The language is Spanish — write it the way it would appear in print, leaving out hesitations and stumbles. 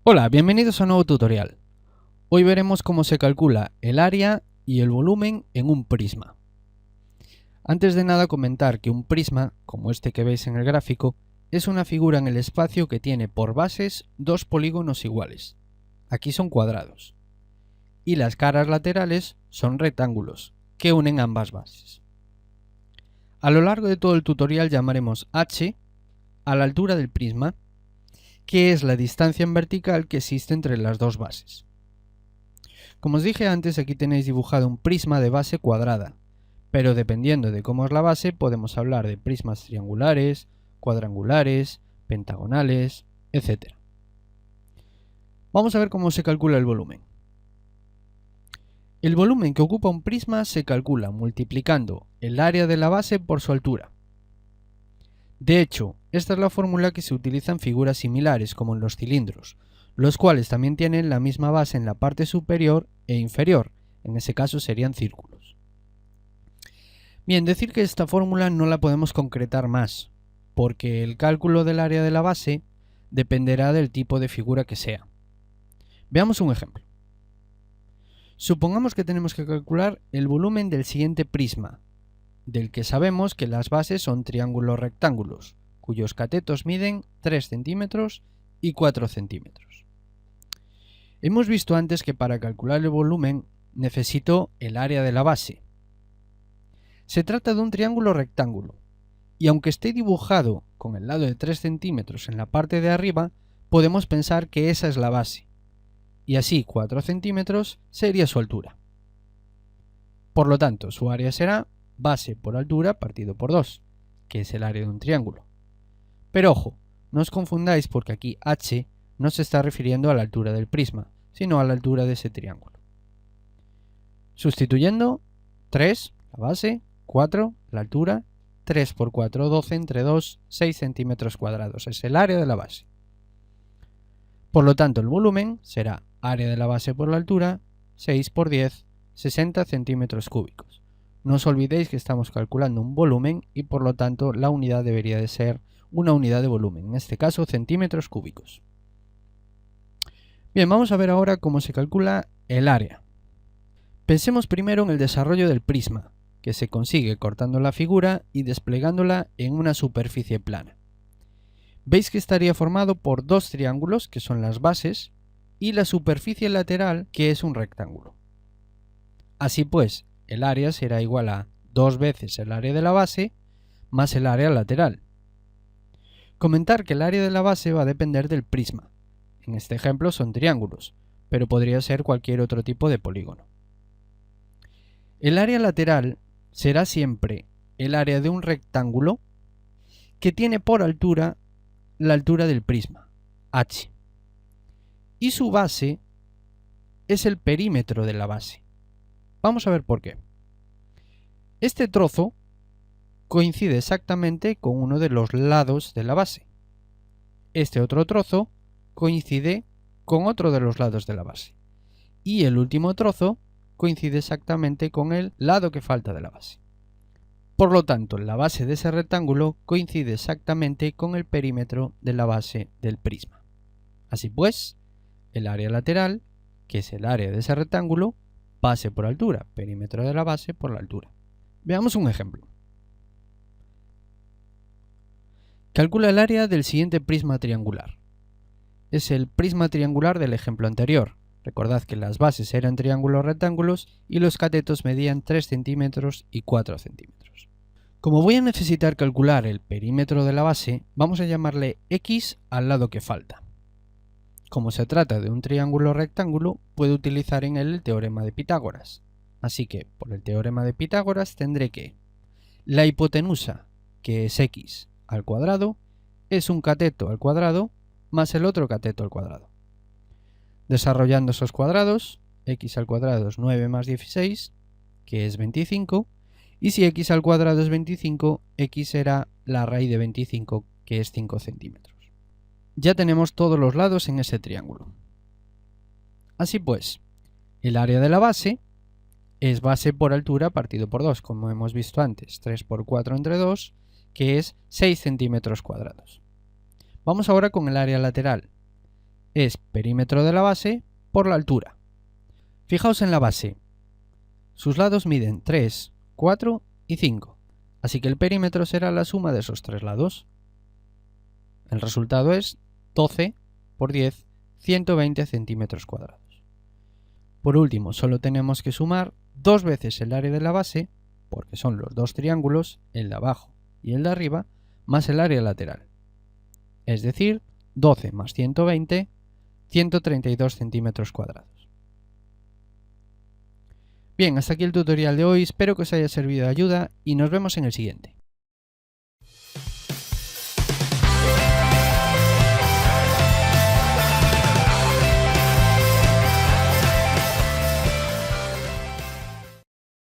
Hola, bienvenidos a un nuevo tutorial. Hoy veremos cómo se calcula el área y el volumen en un prisma. Antes de nada comentar que un prisma, como este que veis en el gráfico, es una figura en el espacio que tiene por bases dos polígonos iguales. Aquí son cuadrados. Y las caras laterales son rectángulos, que unen ambas bases. A lo largo de todo el tutorial llamaremos h a la altura del prisma, que es la distancia en vertical que existe entre las dos bases. Como os dije antes, aquí tenéis dibujado un prisma de base cuadrada, pero dependiendo de cómo es la base podemos hablar de prismas triangulares, cuadrangulares, pentagonales, etc. Vamos a ver cómo se calcula el volumen. El volumen que ocupa un prisma se calcula multiplicando el área de la base por su altura. De hecho, esta es la fórmula que se utiliza en figuras similares como en los cilindros, los cuales también tienen la misma base en la parte superior e inferior, en ese caso serían círculos. Bien, decir que esta fórmula no la podemos concretar más, porque el cálculo del área de la base dependerá del tipo de figura que sea. Veamos un ejemplo. Supongamos que tenemos que calcular el volumen del siguiente prisma, del que sabemos que las bases son triángulos rectángulos, cuyos catetos miden 3 centímetros y 4 centímetros. Hemos visto antes que para calcular el volumen necesito el área de la base. Se trata de un triángulo rectángulo, y aunque esté dibujado con el lado de 3 centímetros en la parte de arriba, podemos pensar que esa es la base, y así 4 centímetros sería su altura. Por lo tanto, su área será base por altura partido por 2, que es el área de un triángulo. Pero ojo, no os confundáis porque aquí h no se está refiriendo a la altura del prisma, sino a la altura de ese triángulo. Sustituyendo, 3, la base, 4, la altura, 3 por 4, 12 entre 2, 6 centímetros cuadrados, es el área de la base. Por lo tanto, el volumen será área de la base por la altura, 6 por 10, 60 centímetros cúbicos. No os olvidéis que estamos calculando un volumen y por lo tanto la unidad debería de ser una unidad de volumen, en este caso centímetros cúbicos. Bien, vamos a ver ahora cómo se calcula el área. Pensemos primero en el desarrollo del prisma, que se consigue cortando la figura y desplegándola en una superficie plana. Veis que estaría formado por dos triángulos, que son las bases, y la superficie lateral, que es un rectángulo. Así pues, el área será igual a 2 veces el área de la base más el área lateral. Comentar que el área de la base va a depender del prisma. En este ejemplo son triángulos, pero podría ser cualquier otro tipo de polígono. El área lateral será siempre el área de un rectángulo que tiene por altura la altura del prisma, h. Y su base es el perímetro de la base. Vamos a ver por qué. Este trozo coincide exactamente con uno de los lados de la base. Este otro trozo coincide con otro de los lados de la base. Y el último trozo coincide exactamente con el lado que falta de la base. Por lo tanto, la base de ese rectángulo coincide exactamente con el perímetro de la base del prisma. Así pues, el área lateral, que es el área de ese rectángulo, base por altura, perímetro de la base por la altura. Veamos un ejemplo. Calcula el área del siguiente prisma triangular. Es el prisma triangular del ejemplo anterior. Recordad que las bases eran triángulos rectángulos y los catetos medían 3 centímetros y 4 centímetros. Como voy a necesitar calcular el perímetro de la base, vamos a llamarle x al lado que falta. Como se trata de un triángulo rectángulo, puedo utilizar en él el teorema de Pitágoras. Así que, por el teorema de Pitágoras, tendré que la hipotenusa, que es x al cuadrado, es un cateto al cuadrado más el otro cateto al cuadrado. Desarrollando esos cuadrados, x al cuadrado es 9 más 16, que es 25, y si x al cuadrado es 25, x será la raíz de 25, que es 5 centímetros. Ya tenemos todos los lados en ese triángulo. Así pues, el área de la base es base por altura partido por 2, como hemos visto antes, 3 por 4 entre 2, que es 6 centímetros cuadrados. Vamos ahora con el área lateral, es perímetro de la base por la altura. Fijaos en la base. Sus lados miden 3, 4 y 5, así que el perímetro será la suma de esos tres lados. El resultado es 12 por 10, 120 centímetros cuadrados. Por último, solo tenemos que sumar 2 veces el área de la base, porque son los dos triángulos, el de abajo y el de arriba, más el área lateral. Es decir, 12 más 120, 132 centímetros cuadrados. Bien, hasta aquí el tutorial de hoy, espero que os haya servido de ayuda y nos vemos en el siguiente.